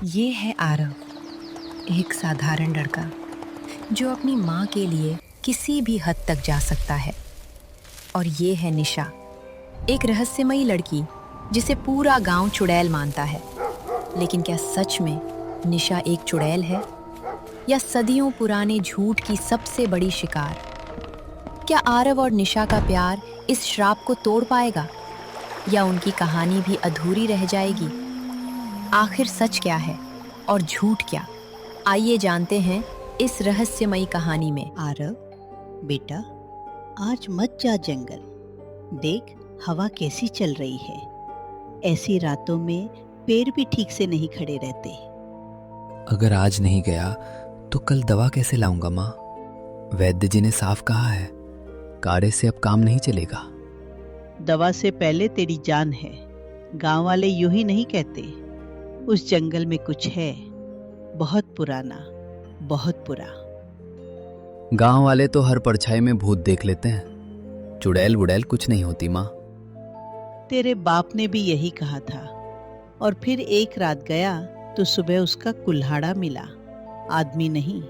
ये है आरव, एक साधारण लड़का जो अपनी माँ के लिए किसी भी हद तक जा सकता है। और ये है निशा, एक रहस्यमयी लड़की जिसे पूरा गांव चुड़ैल मानता है। लेकिन क्या सच में निशा एक चुड़ैल है या सदियों पुराने झूठ की सबसे बड़ी शिकार? क्या आरव और निशा का प्यार इस श्राप को तोड़ पाएगा या उनकी कहानी भी अधूरी रह जाएगी? आखिर सच क्या है और झूठ क्या? आइए जानते हैं इस रहस्यमयी कहानी में। आरव बेटा, आज मत जा जंगल। देख हवा कैसी चल रही है। ऐसी रातों में पेड़ भी ठीक से नहीं खड़े रहते। अगर आज नहीं गया तो कल दवा कैसे लाऊंगा माँ? वैद्य जी ने साफ कहा है, काढ़े से अब काम नहीं चलेगा। दवा से पहले तेरी जान है। गांव वाले यूं ही नहीं कहते। उस जंगल में कुछ है, बहुत पुराना, बहुत बुरा। गांव वाले तो हर परछाई में भूत देख लेते हैं, चुड़ैल वुड़ैल कुछ नहीं होती माँ। तेरे बाप ने भी यही कहा था। और फिर एक रात गया तो सुबह उसका कुल्हाड़ा मिला, आदमी नहीं।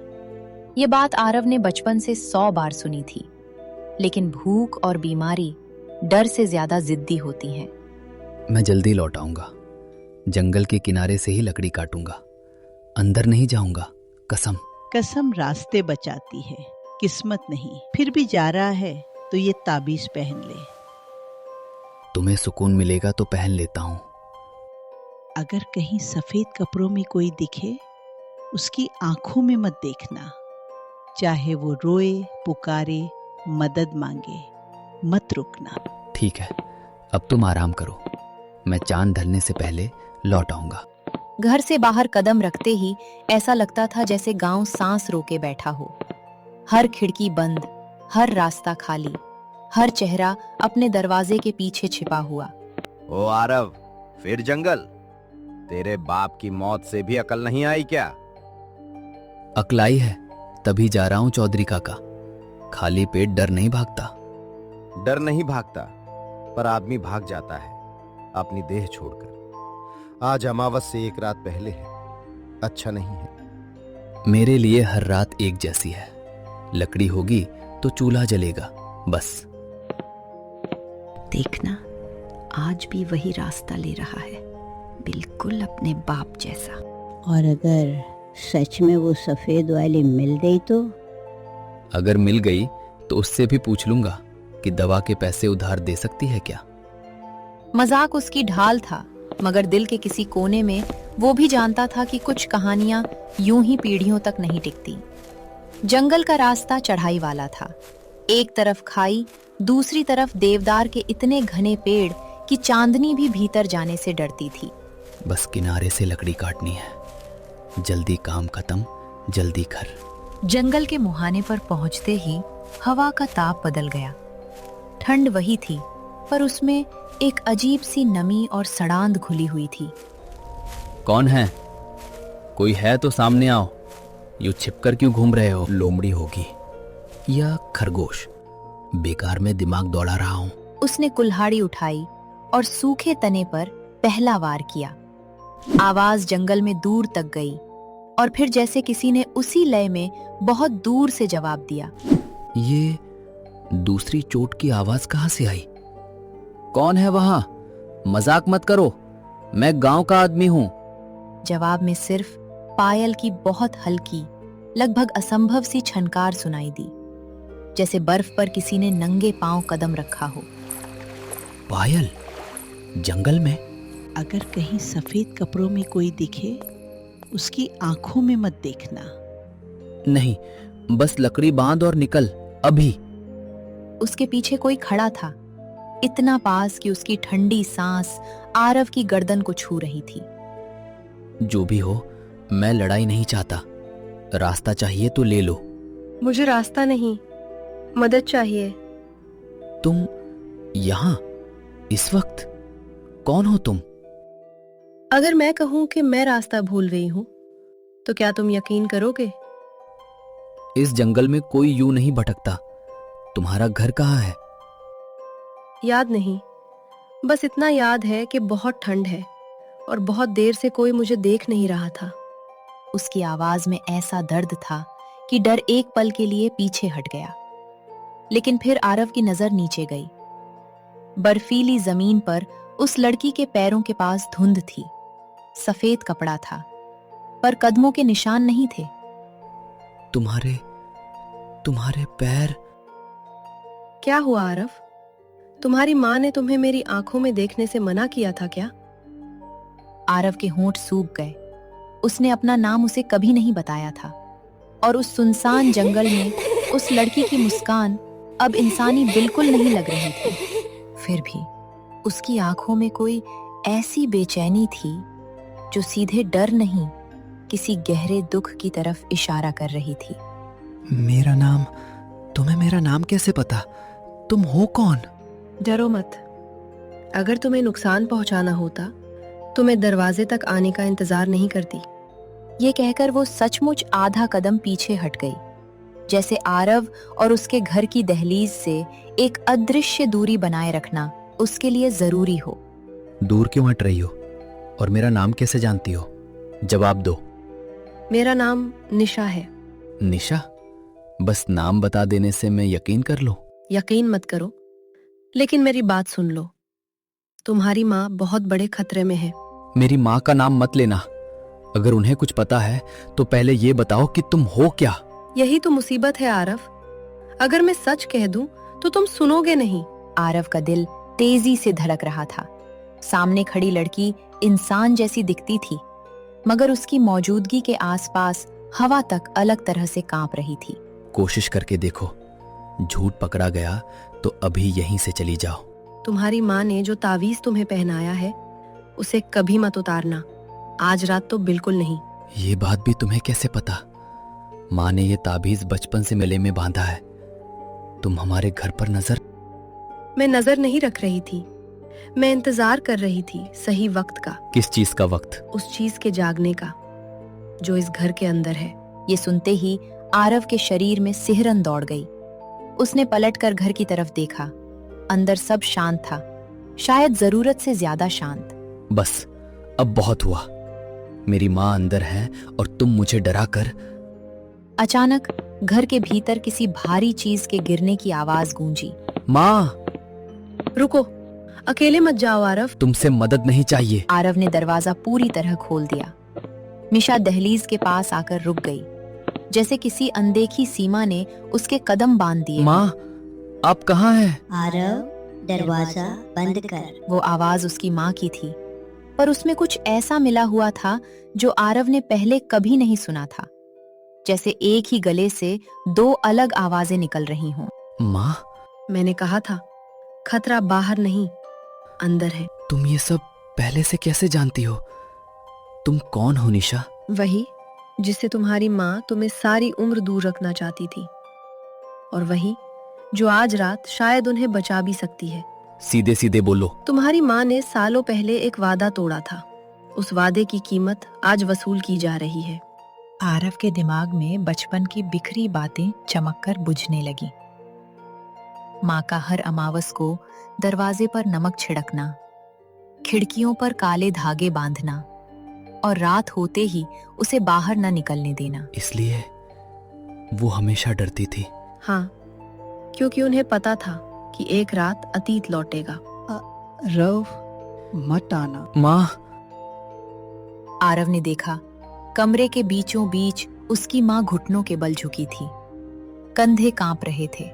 ये बात आरव ने बचपन से 100 बार सुनी थी, लेकिन भूख और बीमारी डर से ज्यादा जिद्दी होती हैं। मैं जल्दी लौट आऊंगा। जंगल के किनारे से ही लकड़ी काटूंगा, अंदर नहीं जाऊंगा, कसम। कसम रास्ते बचाती है, किस्मत नहीं। फिर भी जा रहा है तो ये ताबीज पहन ले। तुम्हें सुकून मिलेगा तो पहन लेता हूँ। अगर कहीं सफेद कपड़ों में कोई दिखे, उसकी आंखों में मत देखना। चाहे वो रोए, पुकारे, मदद मांगे, मत रुकना। ठीक है, अब तुम आराम करो, मैं चांद ढलने से पहले लौट आऊंगा। घर से बाहर कदम रखते ही ऐसा लगता था जैसे गांव सांस रोके बैठा हो। हर खिड़की बंद, हर रास्ता खाली, हर चेहरा अपने दरवाजे के पीछे छिपा हुआ। ओ आरव, फिर जंगल? तेरे बाप की मौत से भी अकल नहीं आई क्या? अकलाई है, तभी जा रहा हूँ चौधरी काका। खाली पेट डर नहीं भागता। डर नहीं भागता, पर आदमी भाग जाता है अपनी देह छोड़कर। आज अमावस से एक रात पहले है, अच्छा नहीं है। मेरे लिए हर रात एक जैसी है। लकड़ी होगी तो चूल्हा जलेगा, बस। देखना, आज भी वही रास्ता ले रहा है, बिल्कुल अपने बाप जैसा। और अगर सच में वो सफेद वाली मिल गई तो? अगर मिल गई तो उससे भी पूछ लूंगा कि दवा के पैसे उधार दे सकती है क्या। मजाक उसकी ढाल था, मगर दिल के किसी कोने में वो भी जानता था कि कुछ कहानियां यूं ही पीढ़ियों तक नहीं टिकती। जंगल का रास्ता चढ़ाई वाला था। एक तरफ खाई, दूसरी तरफ देवदार के इतने घने पेड़ कि चांदनी भी भीतर जाने से डरती थी। बस किनारे से लकड़ी काटनी है, जल्दी काम खत्म, जल्दी घर। जंगल के मुहाने पर पहुंचते ही हवा का ताप बदल गया। ठंड वही थी, पर उसमें एक अजीब सी नमी और सड़ांध घुली हुई थी। कौन है? कोई है तो सामने आओ। यूं छिपकर क्यों घूम रहे हो? लोमड़ी होगी या खरगोश? बेकार में दिमाग दौड़ा रहा हूं। उसने कुल्हाड़ी उठाई और सूखे तने पर पहला वार किया। आवाज जंगल में दूर तक गई और फिर जैसे किसी ने उसी लय में बहुत दूर से जवाब दिया। ये दूसरी चोट की आवाज कहां से आई? कौन है वहां? मजाक मत करो, मैं गांव का आदमी हूं। जवाब में सिर्फ पायल की बहुत हल्की, लगभग असंभव सी छनकार सुनाई दी, जैसे बर्फ पर किसी ने नंगे पांव कदम रखा हो। पायल? जंगल में? अगर कहीं सफेद कपड़ों में कोई दिखे, उसकी आंखों में मत देखना। नहीं, बस लकड़ी बांध और निकल अभी। उसके पीछे कोई खड़ा था, इतना पास कि उसकी ठंडी सांस आरव की गर्दन को छू रही थी। जो भी हो, मैं लड़ाई नहीं चाहता। रास्ता चाहिए तो ले लो। मुझे रास्ता नहीं, मदद चाहिए। तुम यहाँ इस वक्त? कौन हो तुम? अगर मैं कहूं कि मैं रास्ता भूल गई हूं, तो क्या तुम यकीन करोगे? इस जंगल में कोई यूं नहीं भटकता। तुम्हारा घर कहाँ है? याद नहीं, बस इतना याद है कि बहुत ठंड है और बहुत देर से कोई मुझे देख नहीं रहा था। उसकी आवाज में ऐसा दर्द था कि डर एक पल के लिए पीछे हट गया। लेकिन फिर आरव की नजर नीचे गई। बर्फीली जमीन पर उस लड़की के पैरों के पास धुंध थी। सफेद कपड़ा था, पर कदमों के निशान नहीं थे। तुम्हारे पैर। क्या हुआ आरव? तुम्हारी माँ ने तुम्हें मेरी आंखों में देखने से मना किया था क्या? आरव के होंठ सूख गए। उसने अपना नाम उसे कभी नहीं बताया था, और उस सुनसान जंगल में उस लड़की की मुस्कान अब इंसानी बिल्कुल नहीं लग रही थी। फिर भी उसकी आंखों में कोई ऐसी बेचैनी थी जो सीधे डर नहीं, किसी गहरे दुख की तरफ इशारा कर रही थी। तुम्हें मेरा नाम कैसे पता? तुम हो कौन? डरो मत। अगर तुम्हें नुकसान पहुंचाना होता तो मैं दरवाजे तक आने का इंतजार नहीं करती। ये कहकर वो सचमुच आधा कदम पीछे हट गई, जैसे आरव और उसके घर की दहलीज से एक अदृश्य दूरी बनाए रखना उसके लिए जरूरी हो। दूर क्यों हट रही हो? और मेरा नाम कैसे जानती हो? जवाब दो। मेरा नाम निशा है। निशा? बस नाम बता देने से मैं यकीन कर लूं? यकीन मत करो, लेकिन मेरी बात सुन लो। तुम्हारी माँ बहुत बड़े खतरे में है। मेरी माँ का नाम मत लेना। अगर उन्हें कुछ पता है तो पहले ये बताओ कि तुम हो क्या? यही तो मुसीबत है आरव। अगर मैं सच कह दूं तो तुम सुनोगे नहीं। आरव का दिल तेजी से धड़क रहा था। सामने खड़ी लड़की इंसान जैसी दिखती थी, मगर उसकी मौजूदगी के आसपास हवा तक अलग तरह से कांप रही थी। कोशिश करके देखो। झूठ पकड़ा गया तो अभी यहीं से चली जाओ। तुम्हारी माँ ने जो तावीज तुम्हें पहनाया है उसे कभी मत उतारना। आज रात तो बिल्कुल नहीं। ये बात भी तुम्हें कैसे पता? माँ ने ये ताबीज बचपन से गले में बांधा है। तुम हमारे घर पर नजर। मैं नजर नहीं रख रही थी, मैं इंतजार कर रही थी सही वक्त का। किस चीज का वक्त? उस चीज के जागने का जो इस घर के अंदर है। ये सुनते ही आरव के शरीर में सिहरन दौड़ गई। उसने पलटकर घर की तरफ देखा। अंदर सब शांत था, शायद जरूरत से ज्यादा शांत। बस, अब बहुत हुआ। मेरी माँ अंदर है और तुम मुझे डरा कर। अचानक घर के भीतर किसी भारी चीज के गिरने की आवाज गूंजी। माँ! रुको, अकेले मत जाओ आरव। तुमसे मदद नहीं चाहिए। आरव ने दरवाजा पूरी तरह खोल दिया। मिशा दहलीज के पास आकर रुक गई, जैसे किसी अनदेखी सीमा ने उसके कदम बांध दिए। माँ, आप कहाँ हैं? आरव, दरवाजा बंद कर। वो आवाज उसकी माँ की थी, पर उसमें कुछ ऐसा मिला हुआ था जो आरव ने पहले कभी नहीं सुना था। जैसे एक ही गले से दो अलग आवाजें निकल रही हों। माँ, मैंने कहा था खतरा बाहर नहीं अंदर है। तुम ये सब पहले से कैसे जानती हो? तुम कौन हो निशा? वही जिससे तुम्हारी माँ तुम्हें सारी उम्र दूर रखना चाहती थी, और वही जो आज रात शायद उन्हें बचा भी सकती है। सीधे सीधे बोलो। तुम्हारी माँ ने सालों पहले एक वादा तोड़ा था। उस वादे की कीमत आज वसूल की जा रही है। आरव के दिमाग में बचपन की बिखरी बातें चमककर बुझने लगी। माँ का हर अमावस को दरवाजे पर नमक छिड़कना, खिड़कियों पर काले धागे बांधना और रात होते ही उसे बाहर न निकलने देना। इसलिए वो हमेशा डरती थी। हाँ, क्योंकि उन्हें पता था कि एक रात अतीत लौटेगा। रव, मत आना। माँ! आरव ने देखा, कमरे के बीचों बीच उसकी माँ घुटनों के बल झुकी थी। कंधे कांप रहे थे,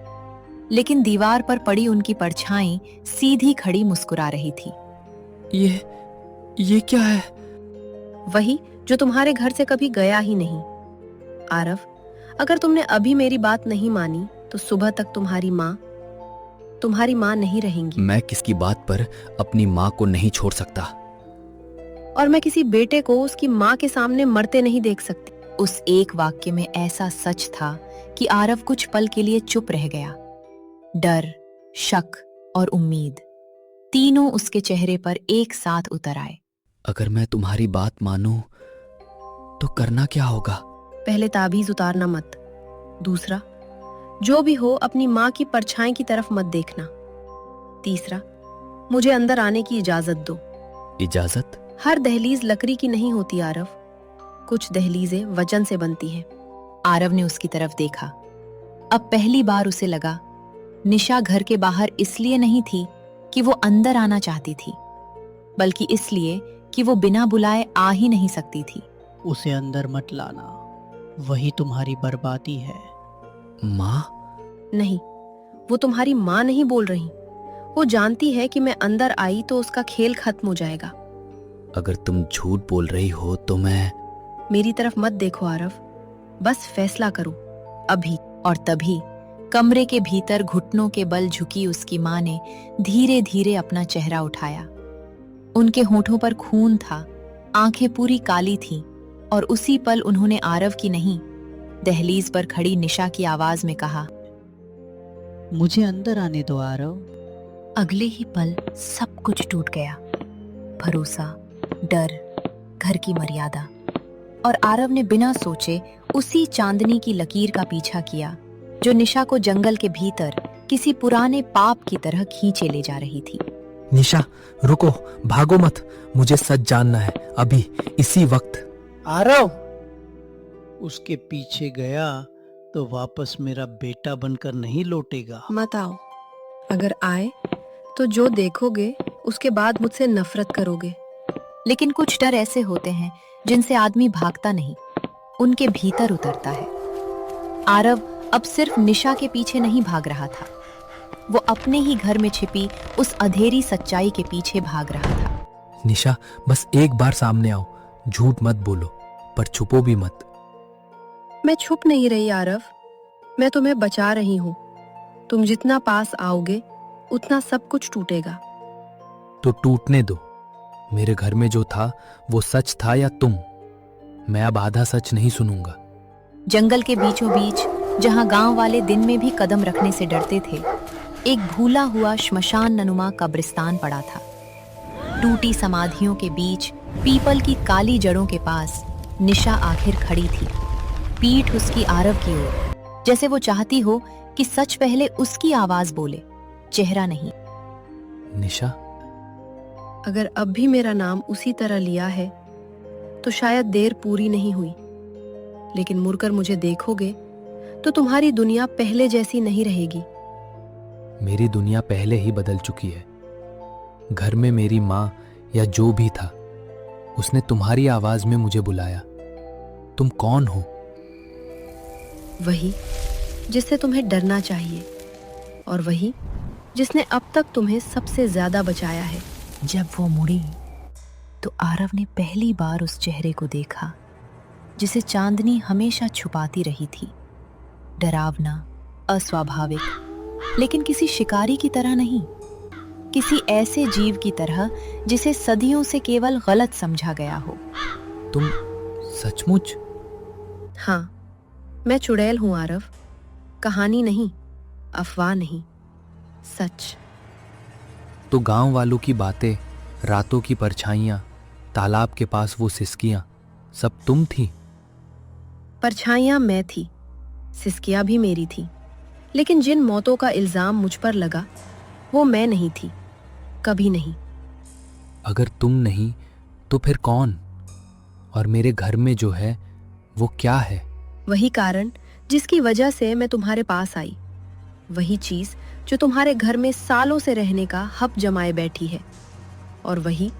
लेकिन दीवार पर पड़ी उनकी परछाई सीधी खड़ी मुस्कुरा रही थी। ये क्या है? वही जो तुम्हारे घर से कभी गया ही नहीं। आरव, अगर तुमने अभी मेरी बात नहीं मानी तो सुबह तक तुम्हारी माँ नहीं रहेंगी। मैं किसकी बात पर अपनी माँ को नहीं छोड़ सकता। और मैं किसी बेटे को उसकी माँ के सामने मरते नहीं देख सकती। उस एक वाक्य में ऐसा सच था कि आरव कुछ पल के लिए चुप रह गया। डर, शक और उम्मीद तीनों उसके चेहरे पर एक साथ उतर आए। अगर मैं तुम्हारी बात मानूं तो करना क्या होगा? पहले ताबीज उतारना मत। दूसरा, जो भी हो अपनी माँ की परछाई की तरफ मत देखना। तीसरा, मुझे अंदर आने की इजाजत दो। इजाजत? हर दहलीज लकड़ी की नहीं होती आरव, कुछ दहलीजें वचन से बनती हैं। आरव ने उसकी तरफ देखा। अब पहली बार उसे लगा निशा घर के बाहर इसलिए नहीं थी कि वो अंदर आना चाहती थी, बल्कि इसलिए कि वो बिना बुलाए आ ही नहीं सकती थी। उसे अंदर मत लाना, वही तुम्हारी बर्बादी है। माँ? नहीं, वो तुम्हारी माँ नहीं बोल रही। वो जानती है कि मैं अंदर आई तो उसका खेल खत्म हो जाएगा। अगर तुम झूठ बोल रही हो तो मैं... मेरी तरफ मत देखो आरव, बस फैसला करो अभी। और तभी कमरे के भीतर घुटनों के बल झुकी उसकी माँ ने धीरे धीरे अपना चेहरा उठाया। उनके होठों पर खून था, आंखें पूरी काली थीं, और उसी पल उन्होंने आरव की नहीं, दहलीज पर खड़ी निशा की आवाज में कहा, मुझे अंदर आने दो आरव। अगले ही पल सब कुछ टूट गया। भरोसा, डर, घर की मर्यादा। और आरव ने बिना सोचे उसी चांदनी की लकीर का पीछा किया जो निशा को जंगल के भीतर किसी पुराने पाप की तरह खींचे ले जा रही थी। निशा, रुको, भागो मत, मुझे सच जानना है, अभी, इसी वक्त। आरव! उसके पीछे गया तो वापस मेरा बेटा बनकर नहीं लौटेगा। मत आओ, अगर आए तो जो देखोगे उसके बाद मुझसे नफरत करोगे। लेकिन कुछ डर ऐसे होते हैं जिनसे आदमी भागता नहीं, उनके भीतर उतरता है। आरव अब सिर्फ निशा के पीछे नहीं भाग रहा था, वो अपने ही घर में छिपी उस अंधेरी सच्चाई के पीछे भाग रहा था। निशा, बस एक बार सामने आओ, झूठ मत बोलो, पर छुपो भी मत। मैं छुप नहीं रही आरव, मैं तुम्हें बचा रही हूँ। तुम जितना पास आओगे उतना सब कुछ टूटेगा। तो टूटने दो। मेरे घर में जो था वो सच था या तुम? मैं अब आधा सच नहीं सुनूंगा। जंगल के बीचों बीच, जहां गांव वाले दिन में भी कदम रखने से डरते थे, एक भूला हुआ श्मशान ननुमा कब्रिस्तान पड़ा था। टूटी समाधियों के बीच, पीपल की काली जड़ों के पास निशा आखिर खड़ी थी, पीठ उसकी आरव की ओर, जैसे वो चाहती हो कि सच पहले उसकी आवाज बोले, चेहरा नहीं। निशा, अगर अब भी मेरा नाम उसी तरह लिया है तो शायद देर पूरी नहीं हुई, लेकिन मुड़कर मुझे देखोगे तो तुम्हारी दुनिया पहले जैसी नहीं रहेगी। मेरी दुनिया पहले ही बदल चुकी है। घर में मेरी माँ या जो भी था, उसने तुम्हारी आवाज में मुझे बुलाया। तुम कौन हो? वही जिससे तुम्हें डरना चाहिए, और वही जिसने अब तक तुम्हें सबसे ज्यादा बचाया है। जब वो मुड़ी तो आरव ने पहली बार उस चेहरे को देखा जिसे चांदनी हमेशा छुपाती रही थी। डरावना, अस्वाभाविक, लेकिन किसी शिकारी की तरह नहीं, किसी ऐसे जीव की तरह जिसे सदियों से केवल गलत समझा गया हो। तुम सचमुच? हाँ, मैं चुड़ैल हूं आरव, कहानी नहीं, अफवाह नहीं, सच। तो गांव वालों की बातें, रातों की परछाइयां, तालाब के पास वो सिसकियां, सब तुम थी? परछाइयां मैं थी, सिसकियां भी मेरी थी, लेकिन जिन मौतों का इल्जाम मुझ पर लगा वो मैं नहीं थी, कभी नहीं। अगर तुम नहीं तो फिर कौन? और मेरे घर में जो है वो क्या है? वही कारण जिसकी वजह से मैं तुम्हारे पास आई, वही चीज जो तुम्हारे घर में सालों से रहने का हक जमाए बैठी है, और वही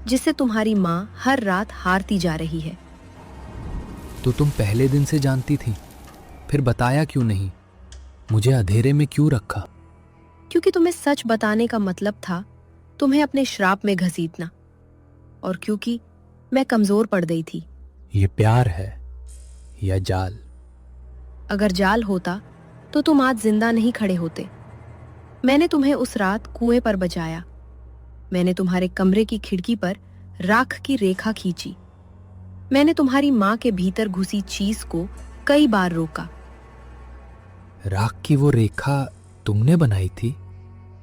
जिससे तुम्हारी माँ हर रात हारती जा रही है। तो तुम पहले दिन से जानती थी, फिर बताया क्यों नहीं? मुझे अंधेरे में क्यों रखा? क्योंकि तुम्हें सच बताने का मतलब था तुम्हें अपने श्राप में घसीटना, और क्योंकि मैं कमजोर पड़ गई थी। ये प्यार है या जाल? अगर जाल होता तो तुम आज जिंदा नहीं खड़े होते। मैंने तुम्हें उस रात कुएं पर बचाया, मैंने तुम्हारे कमरे की खिड़की पर राख की रेखा खींची, मैंने तुम्हारी माँ के भीतर घुसी चीज को कई बार रोका। राख की वो रेखा तुमने बनाई थी?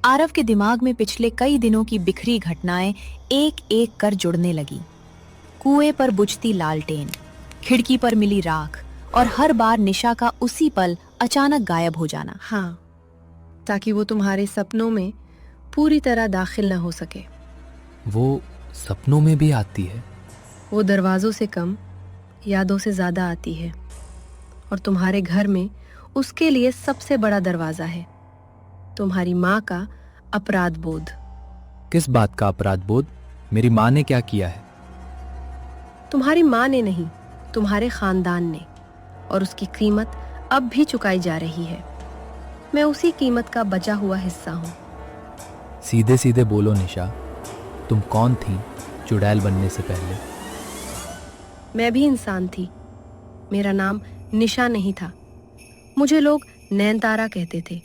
आरव के दिमाग में पिछले कई दिनों की बिखरी घटनाएं एक एक कर जुड़ने लगी। कुएं पर बुझती लालटेन, खिड़की पर मिली राख, और हर बार निशा का उसी पल अचानक गायब हो जाना। हाँ, ताकि वो तुम्हारे सपनों में पूरी तरह दाखिल न हो सके। वो सपनों में भी आती है? वो दरवाजों से कम यादों से ज्यादा आती है, और तुम्हारे घर में उसके लिए सबसे बड़ा दरवाजा है तुम्हारी माँ का अपराध बोध। किस बात का अपराध बोध? मेरी माँ ने क्या किया है? तुम्हारी माँ ने नहीं, तुम्हारे खानदान ने, और उसकी कीमत अब भी चुकाई जा रही है। मैं उसी कीमत का बचा हुआ हिस्सा हूँ। सीधे सीधे बोलो निशा, तुम कौन थी चुड़ैल बनने से पहले? मैं भी इंसान थी। मेरा नाम निशा नहीं था। मुझे लोग नैनतारा कहते थे।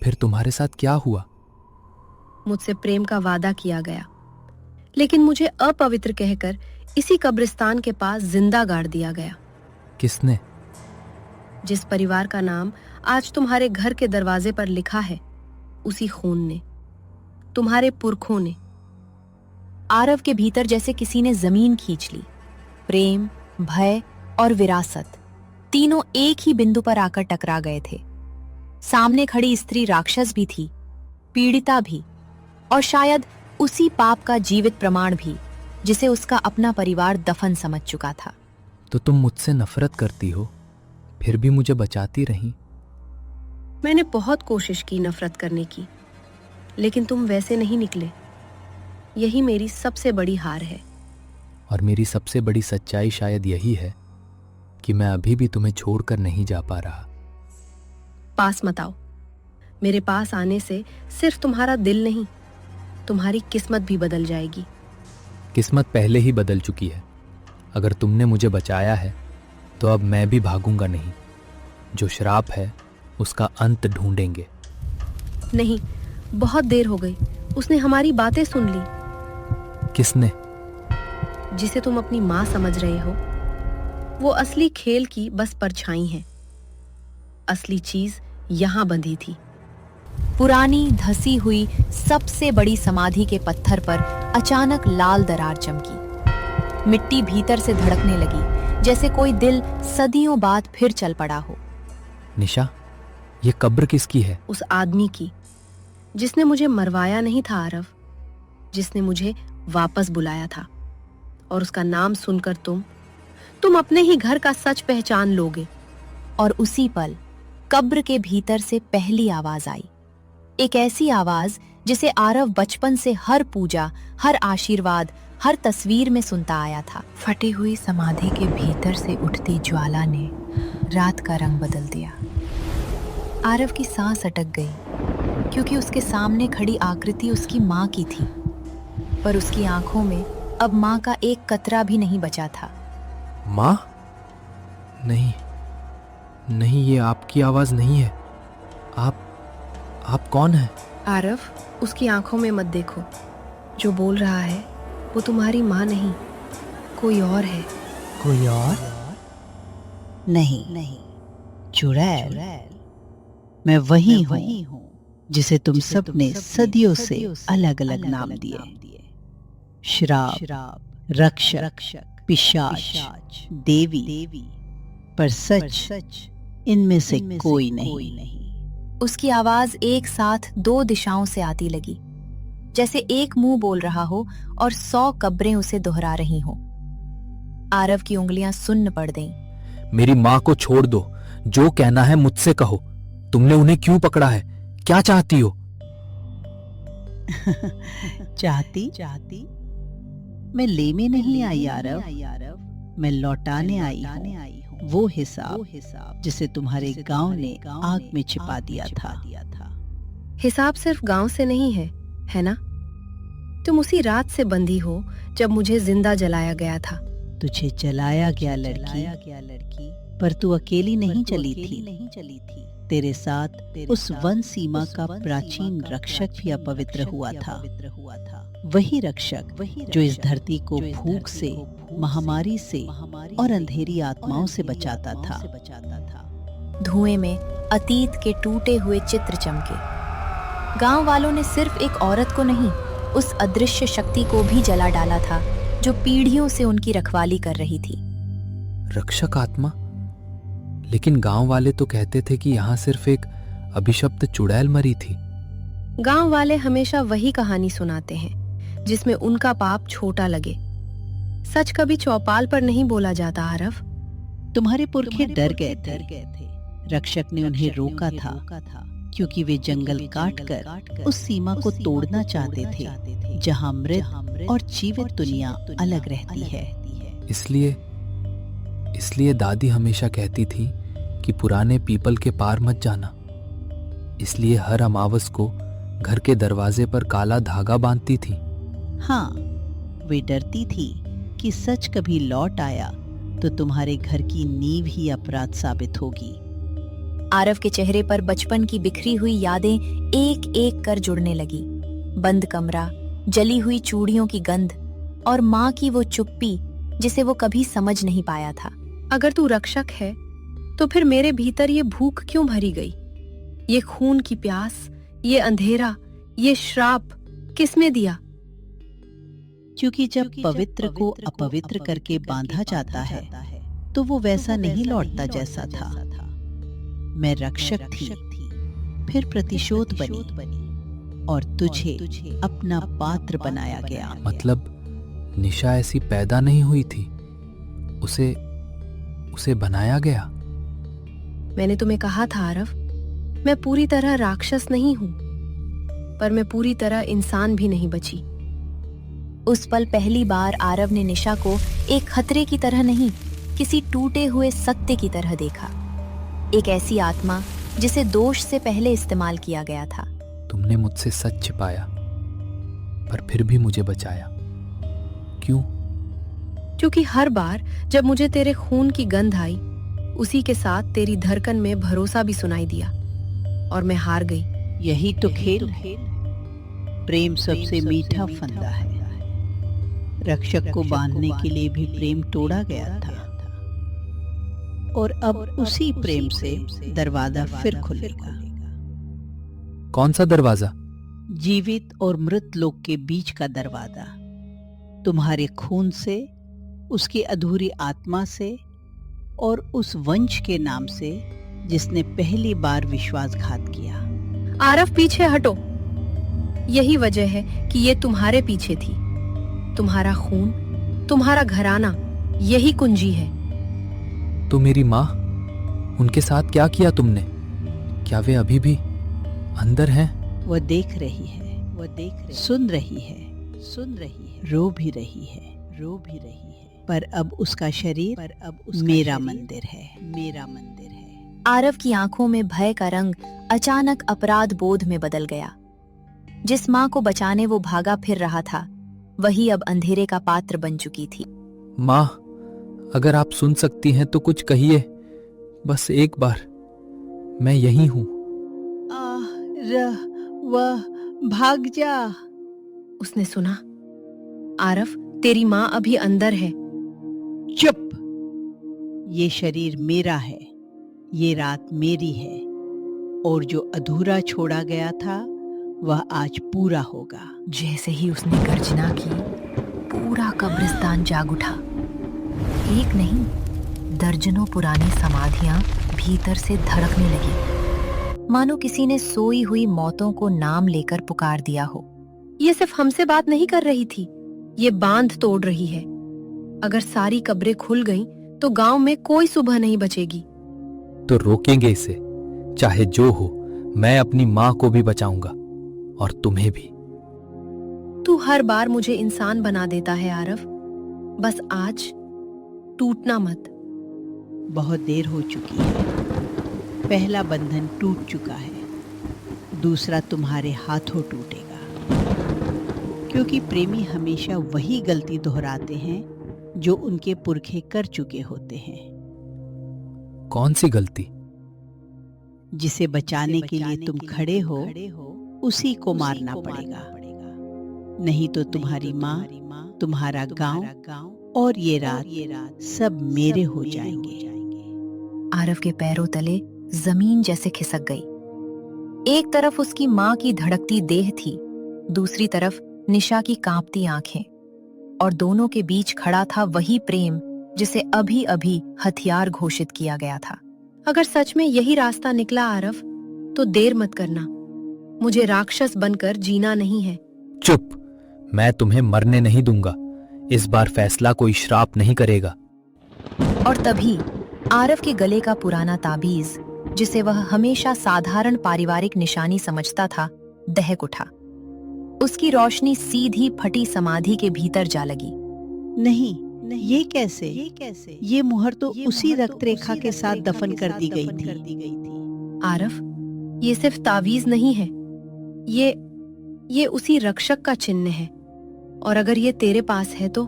फिर तुम्हारे साथ क्या हुआ? मुझसे प्रेम का वादा किया गया, लेकिन मुझे अपवित्र कहकर इसी कब्रिस्तान के पास जिंदा गाड़ दिया गया। किसने? जिस परिवार का नाम आज तुम्हारे घर के दरवाजे पर लिखा है, उसी खून ने, तुम्हारे पुरखों ने। आरव के भीतर जैसे किसी ने जमीन खींच ली। प्रेम, भय और विरासत तीनों एक ही बिंदु पर आकर टकरा गए थे। सामने खड़ी स्त्री राक्षस भी थी, पीड़िता भी, और शायद उसी पाप का जीवित प्रमाण भी जिसे उसका अपना परिवार दफन समझ चुका था। तो तुम मुझसे नफरत करती हो, फिर भी मुझे बचाती रही। मैंने बहुत कोशिश की नफरत करने की, लेकिन तुम वैसे नहीं निकले। यही मेरी सबसे बड़ी हार है। और मेरी सबसे बड़ी सच्चाई शायद यही है कि मैं अभी भी तुम्हें छोड़कर नहीं जा पा रहा। पास मत आओ। मेरे पास आने से सिर्फ तुम्हारा दिल नहीं, तुम्हारी किस्मत भी बदल जाएगी। किस्मत पहले ही बदल चुकी है। अगर तुमने मुझे बचाया है तो अब मैं भी भागूंगा नहीं। जो श्राप है उसका अंत ढूंढेंगे। नहीं, बहुत देर हो गई। उसने हमारी बातें सुन ली। किसने? जिसे तुम अपनी माँ समझ रहे हो, वो असली खेल की बस परछाई है। असली चीज यहाँ बंधी थी। पुरानी धसी हुई सबसे बड़ी समाधि के पत्थर पर अचानक लाल दरार चमकी। मिट्टी भीतर से धड़कने लगी, जैसे कोई दिल सदियों बाद फिर चल पड़ा हो। निशा, ये कब्र किसकी है? उस आदमी की जिसने मुझे मरवाया नहीं था आरव, जिसने मुझे वापस बुलाया था। और उसका नाम सुनकर तुम अपने ही घर का सच पहचान लोगे। और उसी पल कब्र के भीतर से पहली आवाज आई, एक ऐसी आवाज जिसे आरव बचपन से हर पूजा, हर आशीर्वाद, हर तस्वीर में सुनता आया था। फटी हुई समाधि के भीतर से उठती ज्वाला ने रात का रंग बदल दिया। आरव की सांस अटक गई, क्योंकि उसके सामने खड़ी आकृति उसकी माँ की थी, पर उसकी आंखों में अब माँ का एक कतरा भी नहीं बचा था। माँ? नहीं नहीं, ये आपकी आवाज नहीं है। आप कौन है? आरव, उसकी आंखों में मत देखो। जो बोल रहा है वो तुम्हारी माँ नहीं, कोई और है। कोई और? नहीं, चुड़ैल। मैं वही हूँ जिसे तुम सबने सदियों से अलग अलग नाम दिए। श्राप, रक्षक, पिशाच, देवी, पर सच इनमें से कोई नहीं। उसकी आवाज एक साथ दो दिशाओं से आती लगी, जैसे एक मुंह बोल रहा हो और 100 कब्रें उसे दोहरा रही हों। आरव की उंगलियां सुन्न पड़ गईं। मेरी माँ को छोड़ दो। जो कहना है मुझसे कहो। तुमने उन्हें क्यों पकड़ा है? क्या चाहती हो? चाहती मैं लेने नहीं आई आरव, मैं लौटाने आई हूँ वो हिसाब जिसे तुम्हारे गांव ने आग में छिपा दिया था। हिसाब सिर्फ गांव से नहीं है ना? तुम उसी रात से बंधी हो जब मुझे जिंदा जलाया गया था। तुझे जलाया गया लड़की, पर तू अकेली नहीं चली थी। तेरे साथ उस वन सीमा का प्राचीन रक्षक भी अपवित्र हुआ था। वही रक्षक जो इस धरती को भूख से, महामारी से और अंधेरी आत्माओं से बचाता था। धुएं में अतीत के टूटे हुए चित्र चमके। गांव वालों ने सिर्फ एक औरत को नहीं, उस अदृश्य शक्ति को भी जला डाला था जो पीढ़ियों से उनकी रखवाली कर रही थी। रक्षक आत्मा? लेकिन गांव वाले तो कहते थे कि यहाँ सिर्फ एक अभिशप्त चुड़ैल मरी थी। गांव वाले हमेशा वही कहानी सुनाते हैं, जिसमें उनका पाप छोटा लगे। सच कभी चौपाल पर नहीं बोला जाता आरव। तुम्हारे पुरखे डर गए थे। रक्षक ने उन्हें रोका था क्योंकि वे जंगल काट कर उस सीमा को तोड़ना चाहते थे जहां मृत और जीवित दुनिया अलग रहती है। इसलिए दादी हमेशा कहती थी कि पुराने पीपल के पार मत जाना। इसलिए हर अमावस को घर के दरवाजे पर काला धागा बांधती थी। हाँ, वे डरती थी कि सच कभी लौट आया तो तुम्हारे घर की नींव ही अपराध साबित होगी। आरव के चेहरे पर बचपन की बिखरी हुई यादें एक एक कर जुड़ने लगी। बंद कमरा, जली हुई चूड़ियों की गंध और माँ की वो चुप्पी जिसे वो कभी समझ नहीं पाया था। अगर तू रक्षक है तो फिर मेरे भीतर ये भूख क्यों भरी गई? ये खून की प्यास, ये अंधेरा, ये श्राप किसने दिया? क्योंकि जब पवित्र को अपवित्र करके बांधा जाता है तो वो वैसा नहीं लौटता जैसा था। मैं रक्षक थी, फिर प्रतिशोध बनी और तुझे अपना पात्र बनाया गया। मतलब निशा ऐसी पैदा नहीं हुई थी, उसे बनाया गया। मैंने तुम्हें कहा था आरव, मैं पूरी तरह राक्षस नहीं हूं, पर मैं पूरी तरह इंसान भी नहीं बची। उस पल पहली बार आरव ने निशा को एक खतरे की तरह नहीं, किसी टूटे हुए सत्य की तरह देखा। एक ऐसी आत्मा जिसे दोष से पहले इस्तेमाल किया गया था। तुमने मुझसे सच छिपाया, पर फिर भी मुझे बचाया। क्यों? क्योंकि हर बार जब मुझे तेरे खून की गंध आई, उसी के साथ तेरी धड़कन में भरोसा भी सुनाई दिया और मैं हार गई। यही तो खेल है। प्रेम सबसे मीठा फंदा है। रक्षक को बांधने के लिए भी प्रेम तोड़ा गया था और अब उसी प्रेम से दरवाजा फिर खुलेगा। कौन सा दरवाजा? जीवित और मृत लोक के बीच का दरवाजा। तुम्हारे खून से, उसकी अधूरी आत्मा से और उस वंश के नाम से जिसने पहली बार विश्वासघात किया। आरव, पीछे हटो। यही वजह है कि ये तुम्हारे पीछे थी। तुम्हारा खून, तुम्हारा घराना, यही कुंजी है। तो मेरी माँ, उनके साथ क्या किया तुमने? क्या वे अभी भी अंदर हैं? वह देख रही है, सुन रही है, रो भी रही है। पर अब उसका शरीर मेरा मंदिर है। आरव की आंखों में भय का रंग अचानक अपराध बोध में बदल गया। जिस माँ को बचाने वो भागा फिर रहा था, वही अब अंधेरे का पात्र बन चुकी थी। माँ, अगर आप सुन सकती हैं तो कुछ कहिए, बस एक बार। मैं यहीं हूँ। वह भाग जा। उसने सुना। आरव, तेरी माँ अभी अंदर है। चुप। ये शरीर मेरा है, ये रात मेरी है और जो अधूरा छोड़ा गया था वह आज पूरा होगा। जैसे ही उसने गर्जना की, पूरा कब्रिस्तान जाग उठा। एक नहीं, दर्जनों पुरानी समाधियां भीतर से धड़कने लगी, मानो किसी ने सोई हुई मौतों को नाम लेकर पुकार दिया हो। ये सिर्फ हमसे बात नहीं कर रही थी, ये बांध तोड़ रही है। अगर सारी कब्रें खुल गईं, तो गांव में कोई सुबह नहीं बचेगी। तो रोकेंगे इसे, चाहे जो हो। मैं अपनी माँ को भी बचाऊंगा और तुम्हें भी। तू हर बार मुझे इंसान बना देता है आरव, बस आज टूटना मत। बहुत देर हो चुकी है। पहला बंधन टूट चुका है, दूसरा तुम्हारे हाथों टूटेगा। क्योंकि प्रेमी हमेशा वही गलती दोहराते हैं जो उनके पुरखे कर चुके होते हैं। कौन सी गलती? जिसे बचाने के लिए तुम खड़े हो, उसी को मारना पड़ेगा। नहीं तो तुम्हारी माँ, तुम्हारा गांव और ये रात सब मेरे हो जाएंगे। आरव के पैरों तले जमीन जैसे खिसक गई। एक तरफ उसकी माँ की धड़कती देह थी, दूसरी तरफ निशा की कांपती आंखें, और दोनों के बीच खड़ा था वही प्रेम जिसे अभी अभी हथियार घोषित किया गया था। अगर सच में यही रास्ता निकला आरव, तो देर मत करना। मुझे राक्षस बनकर जीना नहीं है। चुप, मैं तुम्हें मरने नहीं दूंगा। इस बार फैसला कोई श्राप नहीं करेगा। और तभी आरव के गले का पुराना ताबीज, जिसे वह हमेशा साधारण पारिवारिक निशानी समझता था, दहक उठा। उसकी रोशनी सीधी फटी समाधि के भीतर जा लगी। नहीं, ये कैसे? ये मुहर तो उसी रक्त रेखा के साथ दफन कर दी गई थी। आरव, ये सिर्फ तावीज नहीं है, ये उसी रक्षक का चिन्ह है। और अगर ये तेरे पास है तो।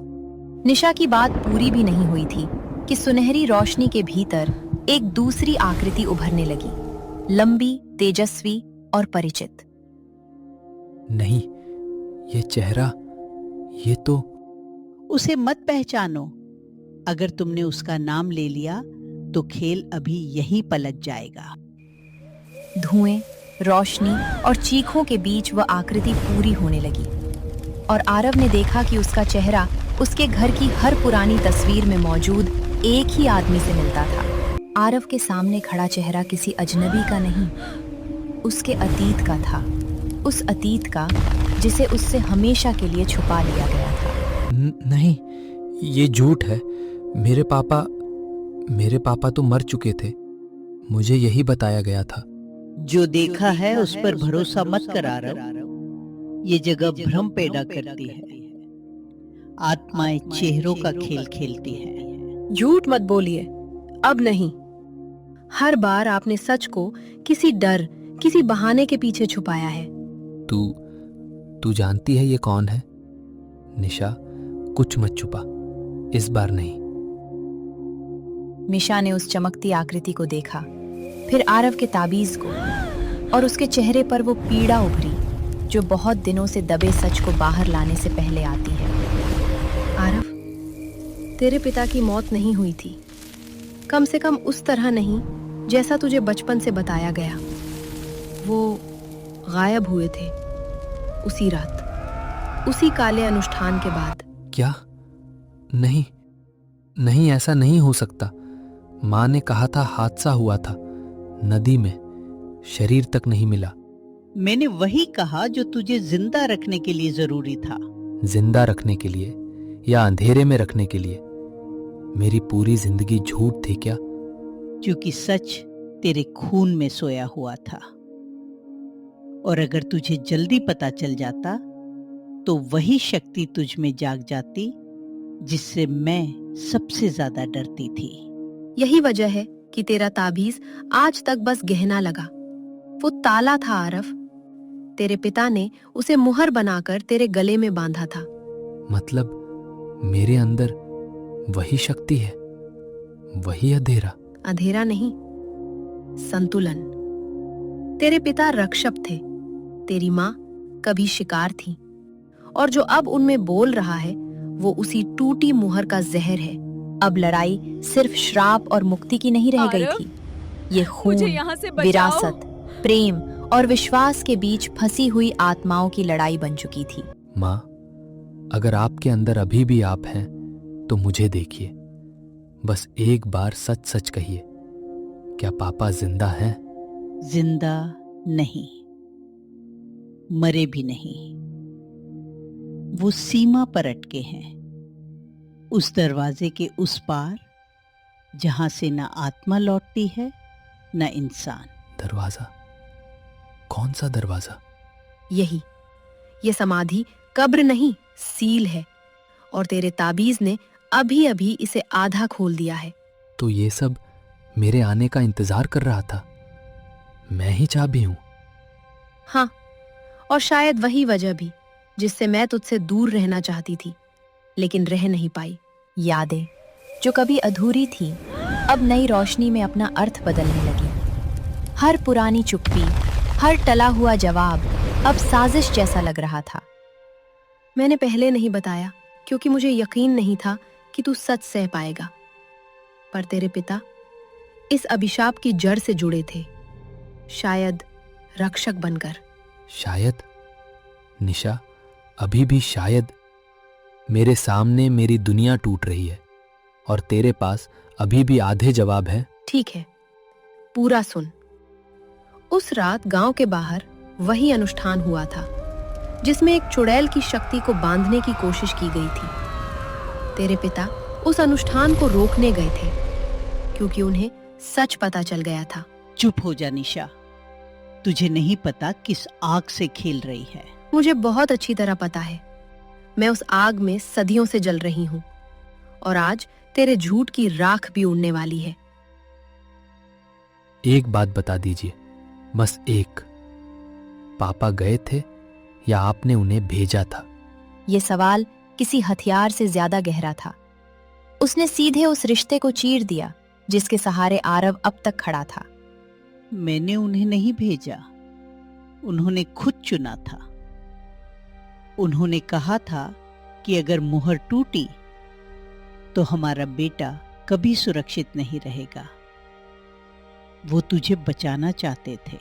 निशा की बात पूरी भी नहीं हुई थी कि सुनहरी रोशनी के भीतर एक दूसरी आकृति उभरने लगी, लंबी, तेजस्वी और परिचित। नहीं, ये चेहरा, ये तो। उसे मत पहचानो। अगर तुमने उसका नाम ले लिया तो खेल अभी यहीं पलट जाएगा। धुएं, रोशनी और चीखों के बीच वह आकृति पूरी होने लगी और आरव ने देखा कि उसका चेहरा उसके घर की हर पुरानी तस्वीर में मौजूद एक ही आदमी से मिलता था। आरव के सामने खड़ा चेहरा किसी अजनबी का नहीं, उसके अतीत का था। उस अतीत का जिसे उससे हमेशा के लिए छुपा लिया गया था। नहीं, ये झूठ है। मेरे पापा तो मर चुके थे। मुझे यही बताया गया था। जो देखा है उस पर भरोसा मत करा रहा। ये जगह भ्रम पैदा करती है। आत्माएं चेहरों का खेल खेलती है। झूठ मत बोलिए, अब नहीं। हर बार आपने सच को किसी डर, किसी बहाने के पीछे छुपाया है। तू जानती है ये कौन है? निशा, कुछ मत छुपा, इस बार नहीं। मिशा ने उस चमकती आकृति को देखा, फिर आरव के ताबीज को, और उसके चेहरे पर वो पीड़ा उभरी जो बहुत दिनों से दबे सच को बाहर लाने से पहले आती है। आरव, तेरे पिता की मौत नहीं हुई थी, कम से कम उस तरह नहीं जैसा तुझे बचपन से बताया गया। वो गायब हुए थे उसी रात, उसी काले अनुष्ठान के बाद। क्या? नहीं, ऐसा नहीं हो सकता। माँ ने कहा था हादसा हुआ था, नदी में, शरीर तक नहीं मिला। मैंने वही कहा जो तुझे जिंदा रखने के लिए जरूरी था। जिंदा रखने के लिए या अंधेरे में रखने के लिए? मेरी पूरी जिंदगी झूठ थी क्या? क्योंकि सच तेरे खून में सोया हुआ था, और अगर तुझे जल्दी पता चल जाता तो वही शक्ति तुझ में जाग जाती जिससे मैं सबसे ज्यादा डरती थी। यही वजह है कि तेरा ताबीज आज तक बस गहना लगा। वो ताला था आरव। तेरे पिता ने उसे मुहर बनाकर तेरे गले में बांधा था। मतलब मेरे अंदर वही शक्ति है, वही अंधेरा? अंधेरा नहीं, संतुलन। तेरे पिता रक्षक थे, तेरी माँ कभी शिकार थी, और जो अब उनमें बोल रहा है वो उसी टूटी मुहर का जहर है। अब लड़ाई सिर्फ श्राप और मुक्ति की नहीं रह गई थी, ये खून, विरासत, प्रेम और विश्वास के बीच फंसी हुई आत्माओं की लड़ाई बन चुकी थी। माँ, अगर आपके अंदर अभी भी आप हैं तो मुझे देखिए, बस एक बार सच सच कहिए, क्या पापा जिंदा हैं? जिंदा नहीं, मरे भी नहीं। वो सीमा पर अटके हैं, उस दरवाजे के उस पार जहां से न आत्मा लौटती है न इंसान। दरवाजा? कौन सा दरवाजा? यही, ये समाधि कब्र नहीं, सील है, और तेरे ताबीज ने अभी अभी इसे आधा खोल दिया है। तो ये सब मेरे आने का इंतजार कर रहा था? मैं ही चाबी हूं? हाँ, और शायद वही वजह भी जिससे मैं तुझसे दूर रहना चाहती थी, लेकिन रह नहीं पाई। यादें जो कभी अधूरी थी अब नई रोशनी में अपना अर्थ बदलने लगी। हर पुरानी चुप्पी, हर टला हुआ जवाब अब साजिश जैसा लग रहा था। मैंने पहले नहीं बताया क्योंकि मुझे यकीन नहीं था कि तू सच सह पाएगा, पर तेरे पिता इस अभिशाप की जड़ से जुड़े थे, शायद रक्षक बनकर। शायद? निशा, अभी भी शायद? मेरे सामने मेरी दुनिया टूट रही है और तेरे पास अभी भी आधे जवाब हैं। ठीक है, पूरा सुन। उस रात गांव के बाहर वही अनुष्ठान हुआ था। जिसमें एक चुड़ैल की शक्ति को बांधने की कोशिश की गई थी। तेरे पिता उस अनुष्ठान को रोकने गए थे क्योंकि उन्हें सच पता चल गया था। चुप हो जा निशा, तुझे नहीं पता किस आग से खेल रही है। मुझे बहुत अच्छी तरह पता है, मैं उस आग में सदियों से जल रही हूँ और आज तेरे झूठ की राख भी उड़ने वाली है। एक बात बता दीजिए, बस एक, पापा गए थे या आपने उन्हें भेजा था? ये सवाल किसी हथियार से ज्यादा गहरा था। उसने सीधे उस रिश्ते को चीर दिया जिसके सहारे आरव अब तक खड़ा था। मैंने उन्हें नहीं भेजा, उन्होंने खुद चुना था। उन्होंने कहा था कि अगर मुहर टूटी तो हमारा बेटा कभी सुरक्षित नहीं रहेगा। वो तुझे बचाना चाहते थे।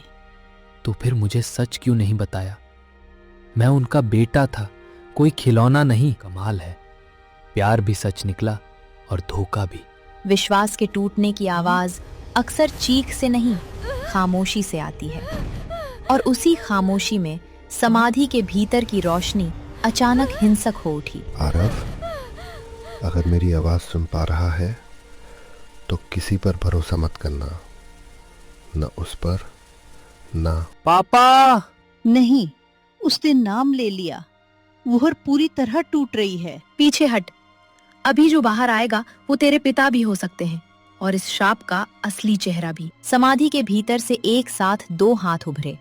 तो फिर मुझे सच क्यों नहीं बताया? मैं उनका बेटा था, कोई खिलौना नहीं। कमाल है, प्यार भी सच निकला और धोखा भी। विश्वास के टूटने की आवाज अक्सर चीख से नहीं, खामोशी से आती है। और उसी खामोशी में समाधि के भीतर की रोशनी अचानक हिंसक हो उठी। आरव, अगर मेरी आवाज सुन पा रहा है तो किसी पर भरोसा मत करना, न उस पर ना। पापा! नहीं, उसने नाम ले लिया। मुहर पूरी तरह टूट रही है। पीछे हट, अभी जो बाहर आएगा वो तेरे पिता भी हो सकते हैं और इस शाप का असली चेहरा भी। समाधि के भीतर से एक साथ दो हाथ उभरे।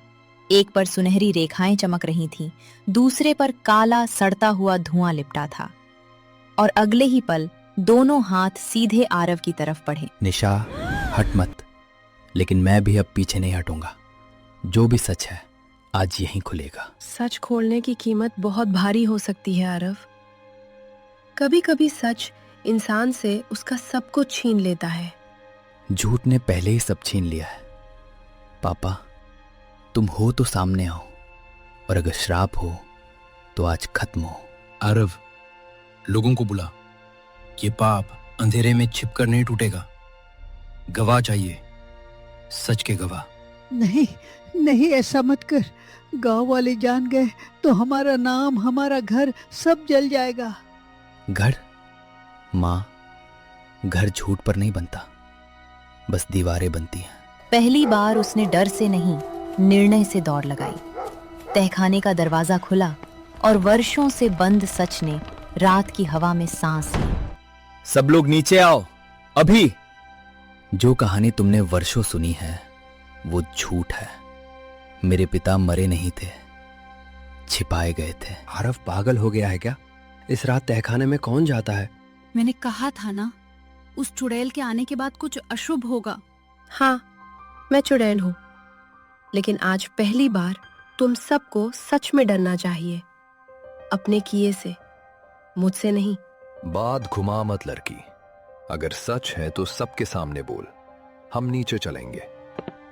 एक पर सुनहरी रेखाएं चमक रही थीं, दूसरे पर काला सड़ता हुआ धुआं लिपटा था। और अगले ही पल दोनों हाथ सीधे आरव की तरफ बढ़े। निशा, हट मत, लेकिन मैं भी अब पीछे नहीं हटूंगा। जो भी सच है आज यहीं खुलेगा। सच खोलने की कीमत बहुत भारी हो सकती है आरव। कभी कभी सच इंसान से उसका सब कुछ छीन लेता है। झूठ ने पहले ही सब छीन लिया है। पापा, तुम हो तो सामने आओ, और अगर श्राप हो तो आज खत्म हो। आरव, लोगों को बुला। ये पाप अंधेरे में छिपकर नहीं टूटेगा। गवाह चाहिए, सच के गवाह। नहीं नहीं, ऐसा मत कर। गांव वाले जान गए तो हमारा नाम, हमारा घर सब जल जाएगा। घर? माँ, घर झूठ पर नहीं बनता, बस दीवारें बनती हैं। पहली बार उसने डर से नहीं, निर्णय से दौड़ लगाई। तहखाने का दरवाजा खुला और वर्षों से बंद सच ने रात की हवा में सांस ली। सब लोग नीचे आओ, अभी। जो कहानी तुमने वर्षों सुनी है वो झूठ है। मेरे पिता मरे नहीं थे, छिपाए गए थे। आरव पागल हो गया है क्या? इस रात तहखाने में कौन जाता है? मैंने कहा था ना, उस चुड़ैल के आने के बाद कुछ अशुभ होगा। हाँ, मैं चुड़ैल हूँ, लेकिन आज पहली बार तुम सबको सच में डरना चाहिए, अपने किए से, मुझसे नहीं। बात घुमा मत लड़की, अगर सच है तो सबके सामने बोल, हम नीचे चलेंगे।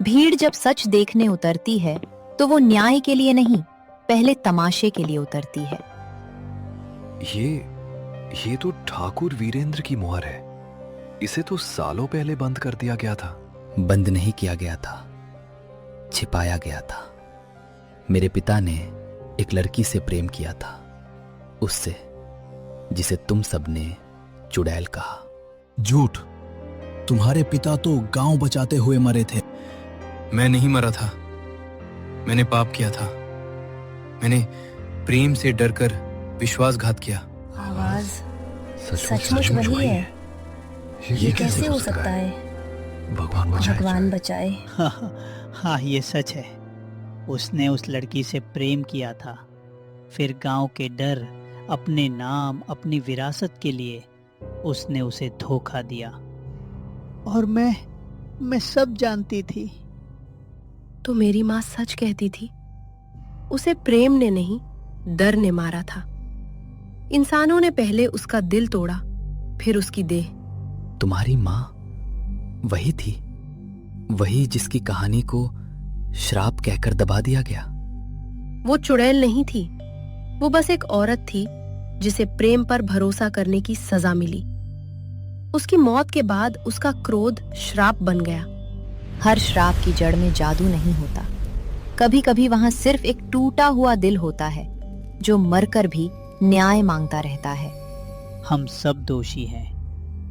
भीड़ जब सच देखने उतरती है तो वो न्याय के लिए नहीं, पहले तमाशे के लिए उतरती है। ये तो ठाकुर वीरेंद्र की मोहर है। इसे तो सालों पहले बंद कर दिया गया था। बंद नहीं किया गया था, छिपाया गया था। मेरे पिता ने एक लड़की से प्रेम किया था, उससे जिसे तुम सबने चुड़ैल कहा। झूठ। तुम्हारे पिता तो गांव बचाते हुए मरे थे। मैं नहीं मरा था, मैंने पाप किया था। मैंने प्रेम से डरकर विश्वासघात किया। आवाज सचमुच वही है। ये कैसे हो सकता है? भगवान बचाए। हाँ, ये सच है। उसने उस लड़की से प्रेम किया था, फिर गांव के डर, अपने नाम, अपनी विरासत के लिए उसने उसे धोखा दिया। और मैं सब जानती थी। तो मेरी माँ सच कहती थी, उसे प्रेम ने नहीं, डर ने मारा था। इंसानों ने पहले उसका दिल तोड़ा, फिर उसकी देह। तुम्हारी माँ वही थी, वही जिसकी कहानी को श्राप कहकर दबा दिया गया। वो चुड़ैल नहीं थी, वो बस एक औरत थी जिसे प्रेम पर भरोसा करने की सजा मिली। उसकी मौत के बाद उसका क्रोध श्राप बन गया। हर श्राप की जड़ में जादू नहीं होता, कभी कभी वहां सिर्फ एक टूटा हुआ दिल होता है जो मरकर भी न्याय मांगता रहता है। हम सब दोषी हैं।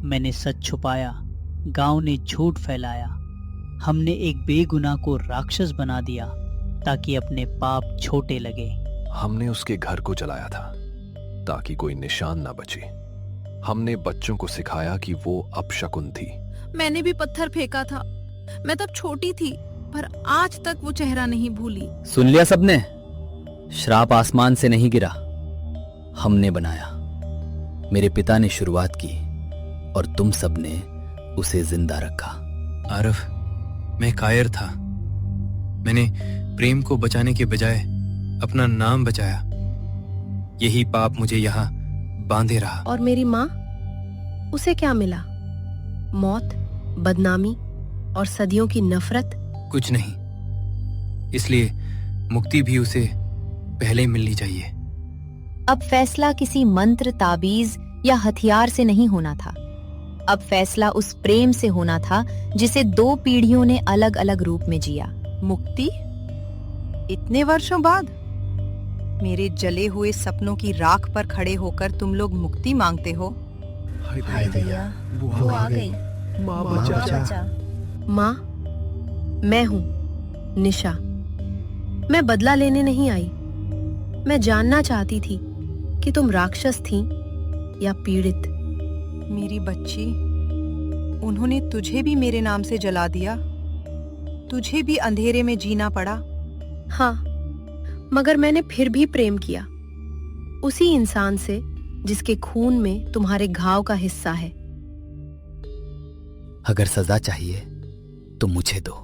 मैंने सच छुपाया, गांव ने झूठ फैलाया, हमने एक बेगुनाह को राक्षस बना दिया ताकि अपने पाप छोटे लगे। हमने उसके घर को जलाया था ताकि कोई निशान ना बचे। हमने बच्चों को सिखाया कि वो अपशकुन थी। मैंने भी पत्थर फेंका था। मैं तब छोटी थी, पर आज तक वो चेहरा नहीं भूली। सुन लिया सबने? श्राप आसमान से नहीं गिरा, हमने बनाया। मेरे पिता ने शुरुआत की और तुम सबने उसे जिंदा रखा। आरव, मैं कायर था। मैंने प्रेम को बचाने के बजाय अपना नाम बचाया। यही पाप मुझे यहाँ बांधे रहा। और मेरी माँ, उसे क्या मिला? मौत, बदनामी और सदियों की नफरत? कुछ नहीं। इसलिए मुक्ति भी उसे पहले मिलनी चाहिए। अब फैसला किसी मंत्र, ताबीज या हथियार से नहीं होना था। अब फैसला उस प्रेम से होना था जिसे 2 पीढ़ियों ने अलग अलग रूप में जिया। मुक्ति? इतने वर्षों बाद? मेरे जले हुए सपनों की राख पर खड़े होकर तुम लोग मुक्ति मांगते हो? हाय भैया, वो आ गई। माँ बचा। माँ, मैं हूँ निशा। मैं बदला लेने नहीं आई। मैं जानना चाहती थी कि तुम राक्षस थी या पीड़ित। मेरी बच्ची, उन्होंने तुझे भी मेरे नाम से जला दिया। तुझे भी अंधेरे में जीना पड़ा। हाँ, मगर मैंने फिर भी प्रेम किया, उसी इंसान से जिसके खून में तुम्हारे घाव का हिस्सा है। अगर सजा चाहिए तो मुझे दो,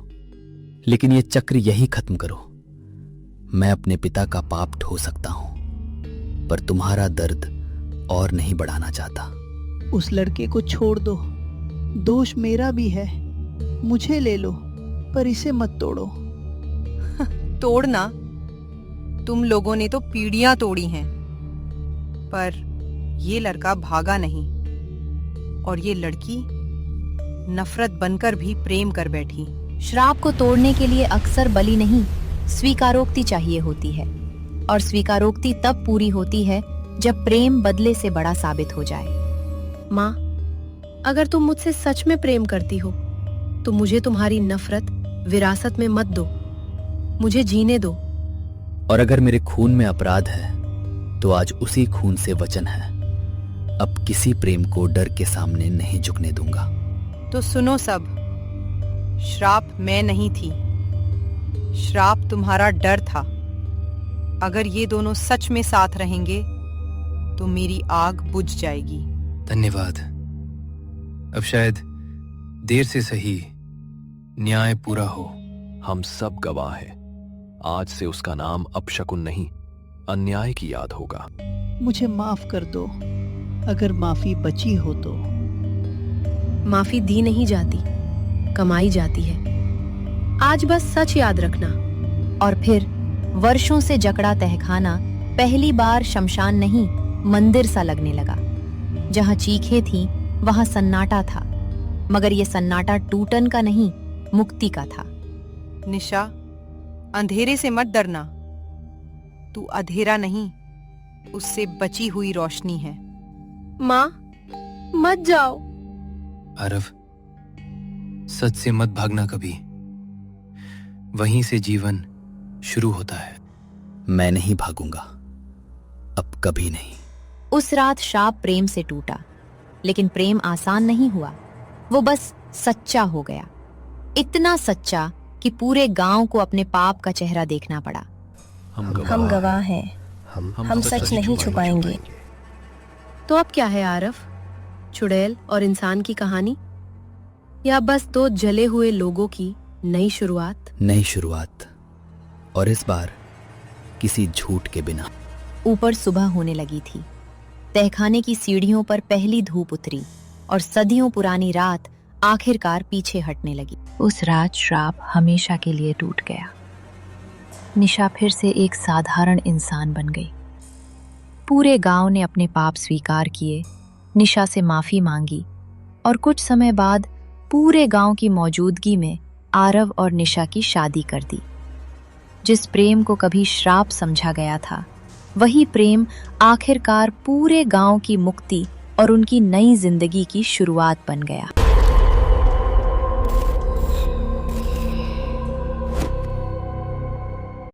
लेकिन ये चक्र यही खत्म करो। मैं अपने पिता का पाप ढो सकता हूं, पर तुम्हारा दर्द और नहीं बढ़ाना चाहता। उस लड़के को छोड़ दो। दोष मेरा भी है। मुझे ले लो, पर इसे मत तोड़ो। तोड़ना? तुम लोगों ने तो पीढ़ियां तोड़ी हैं, पर ये लड़का भागा नहीं, और ये लड़की नफरत बनकर भी प्रेम कर बैठी। श्राप को तोड़ने के लिए अक्सर बलि नहीं, स्वीकारोक्ति चाहिए होती है, और स्वीकारोक्ति तब पूरी होती है जब प्रेम बदले से बड़ा साबित हो जाए। माँ, अगर तुम मुझसे सच में प्रेम करती हो तो मुझे तुम्हारी नफरत विरासत में मत दो। मुझे जीने दो। और अगर मेरे खून में अपराध है तो आज उसी खून से वचन है, अब किसी प्रेम को डर के सामने नहीं झुकने दूंगा। तो सुनो सब, श्राप मैं नहीं थी, श्राप तुम्हारा डर था। अगर ये दोनों सच में साथ रहेंगे तो मेरी आग बुझ जाएगी। धन्यवाद। अब शायद देर से सही न्याय पूरा हो। हम सब गवाह हैं। आज से उसका नाम अपशकुन नहीं, अन्याय की याद होगा। मुझे माफ कर दो, अगर माफी बची हो तो। माफी दी नहीं जाती, कमाई जाती है। आज बस सच याद रखना। और फिर वर्षों से जकड़ा तहखाना पहली बार शमशान नहीं, मंदिर सा लगने लगा। जहां चीखें थीं, वहां सन्नाटा था, मगर यह सन्नाटा टूटन का नहीं, मुक्ति का था। निशा, अंधेरे से मत डरना। तू अंधेरा नहीं, उससे बची हुई रोशनी है। माँ, मत जाओ। आरव, सच से मत भागना कभी। वहीं से जीवन शुरू होता है। मैं नहीं भागूंगा, अब कभी नहीं। उस रात श्राप प्रेम से टूटा, लेकिन प्रेम आसान नहीं हुआ। वो बस सच्चा हो गया, इतना सच्चा कि पूरे गांव को अपने पाप का चेहरा देखना पड़ा। हम गवाह हैं। हम सच नहीं छुपाएंगे। तो अब क्या है आरव? चुड़ैल और इंसान की कहानी, या बस 2 जले हुए लोगों की नई शुरुआत? नई शुरुआत, और इस बार किसी झूठ के बिना। ऊपर सुबह होने लगी थी। तहखाने की सीढ़ियों पर पहली धूप उतरी और सदियों पुरानी रात आखिरकार पीछे हटने लगी। उस रात श्राप हमेशा के लिए टूट गया। निशा फिर से एक साधारण इंसान बन गई। पूरे गांव ने अपने पाप स्वीकार किए, निशा से माफी मांगी, और कुछ समय बाद पूरे गांव की मौजूदगी में आरव और निशा की शादी कर दी। जिस प्रेम को कभी श्राप समझा गया था, वही प्रेम आखिरकार पूरे गांव की मुक्ति और उनकी नई जिंदगी की शुरुआत बन गया।